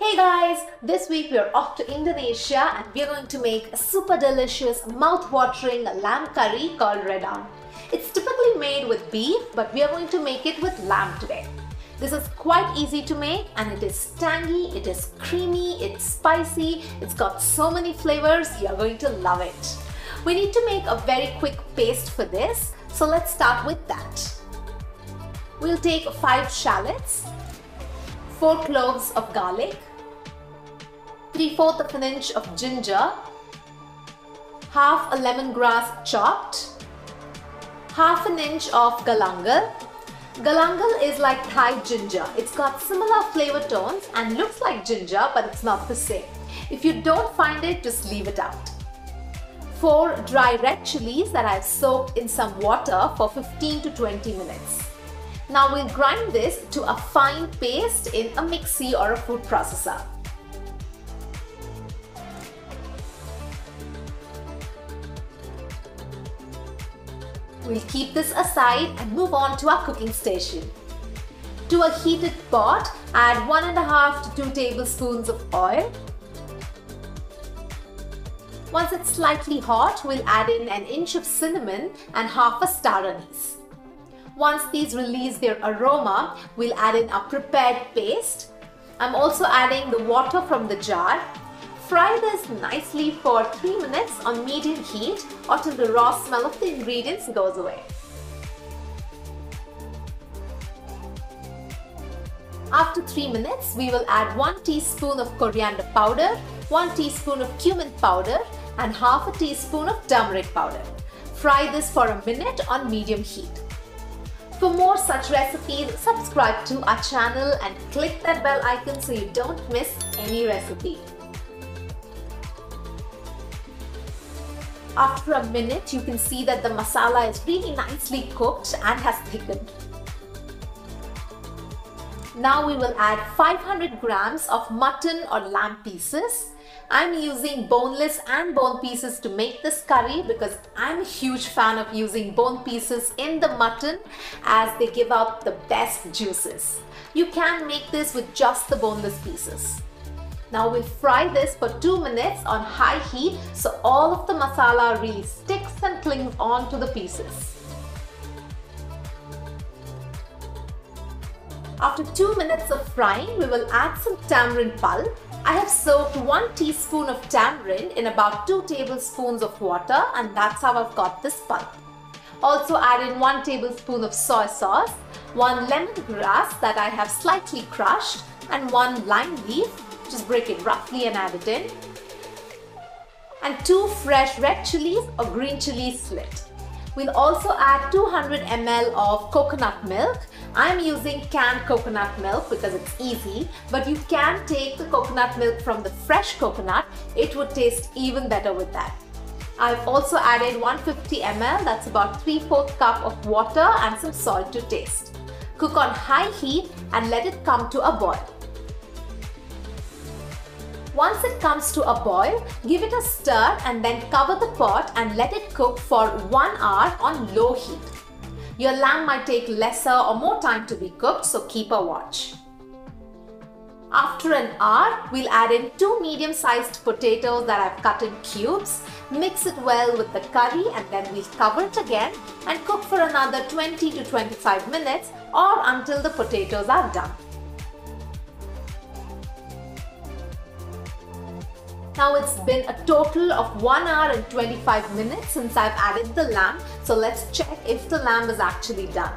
Hey guys, this week we are off to Indonesia and we are going to make a super delicious, mouth-watering lamb curry called Redang. It's typically made with beef, but we are going to make it with lamb today. This is quite easy to make and it is tangy, it is creamy, it's spicy, it's got so many flavors, you are going to love it. We need to make a very quick paste for this, so let's start with that. We'll take 5 shallots, 4 cloves of garlic, 3/4 of an inch of ginger, half a lemongrass chopped, half an inch of galangal. Galangal is like Thai ginger. It's got similar flavor tones and looks like ginger, but it's not the same. If you don't find it, just leave it out. 4 dry red chilies that I've soaked in some water for 15 to 20 minutes. Now we'll grind this to a fine paste in a mixie or a food processor. We'll keep this aside and move on to our cooking station. To a heated pot, add 1.5 to 2 tablespoons of oil. Once it's slightly hot, we'll add in an inch of cinnamon and half a star anise. Once these release their aroma, we'll add in our prepared paste. I'm also adding the water from the jar. Fry this nicely for 3 minutes on medium heat or till the raw smell of the ingredients goes away. After 3 minutes, we will add 1 teaspoon of coriander powder, 1 teaspoon of cumin powder and half a teaspoon of turmeric powder. Fry this for a minute on medium heat. For more such recipes, subscribe to our channel and click that bell icon so you don't miss any recipe. After a minute, you can see that the masala is really nicely cooked and has thickened. Now we will add 500 grams of mutton or lamb pieces. I'm using boneless and bone pieces to make this curry because I'm a huge fan of using bone pieces in the mutton as they give out the best juices. You can make this with just the boneless pieces. Now we'll fry this for 2 minutes on high heat so all of the masala really sticks and clings on to the pieces. After 2 minutes of frying, we will add some tamarind pulp. I have soaked 1 teaspoon of tamarind in about 2 tablespoons of water and that's how I've got this pulp. Also add in 1 tablespoon of soy sauce, 1 lemongrass that I have slightly crushed and 1 lime leaf. Just break it roughly and add it in. And 2 fresh red chilies or green chilies split. We'll also add 200 ml of coconut milk. I'm using canned coconut milk because it's easy, but you can take the coconut milk from the fresh coconut. It would taste even better with that. I've also added 150 ml, that's about 3/4 cup of water and some salt to taste. Cook on high heat and let it come to a boil. Once it comes to a boil, give it a stir and then cover the pot and let it cook for 1 hour on low heat. Your lamb might take lesser or more time to be cooked, so keep a watch. After an hour, we'll add in 2 medium-sized potatoes that I've cut in cubes. Mix it well with the curry and then we'll cover it again and cook for another 20 to 25 minutes or until the potatoes are done. Now it's been a total of 1 hour and 25 minutes since I've added the lamb, so let's check if the lamb is actually done.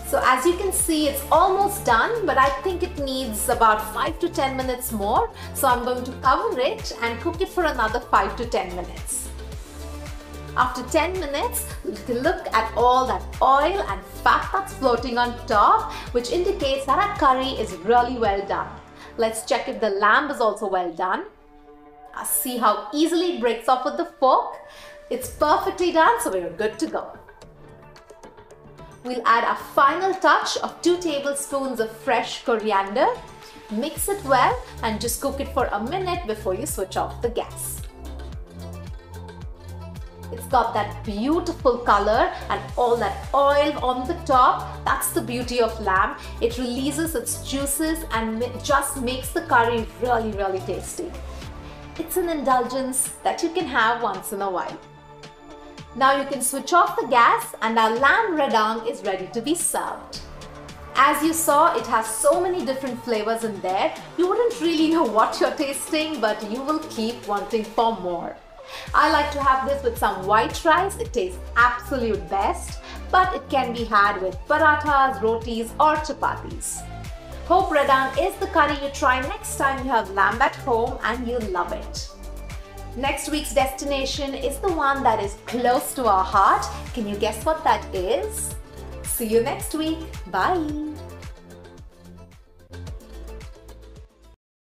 So as you can see, it's almost done, but I think it needs about 5 to 10 minutes more, so I'm going to cover it and cook it for another 5 to 10 minutes. After 10 minutes, we can look at all that oil and fat that's floating on top, which indicates that our curry is really well done. Let's check if the lamb is also well done. See how easily it breaks off with the fork. It's perfectly done, so we're good to go. We'll add a final touch of 2 tablespoons of fresh coriander. Mix it well and just cook it for a minute before you switch off the gas. It's It's got that beautiful color and all that oil on the top. That's the beauty of lamb. It releases its juices and just makes the curry really, really tasty. It's an indulgence that you can have once in a while. Now you can switch off the gas and our Lamb Redang is ready to be served. As you saw, it has so many different flavors in there. You wouldn't really know what you're tasting, but you will keep wanting for more. I like to have this with some white rice. It tastes absolute best, but it can be had with parathas, rotis or chapatis. Hope Redang is the curry you try next time you have lamb at home and you'll love it. Next week's destination is the one that is close to our heart. Can you guess what that is? See you next week. Bye.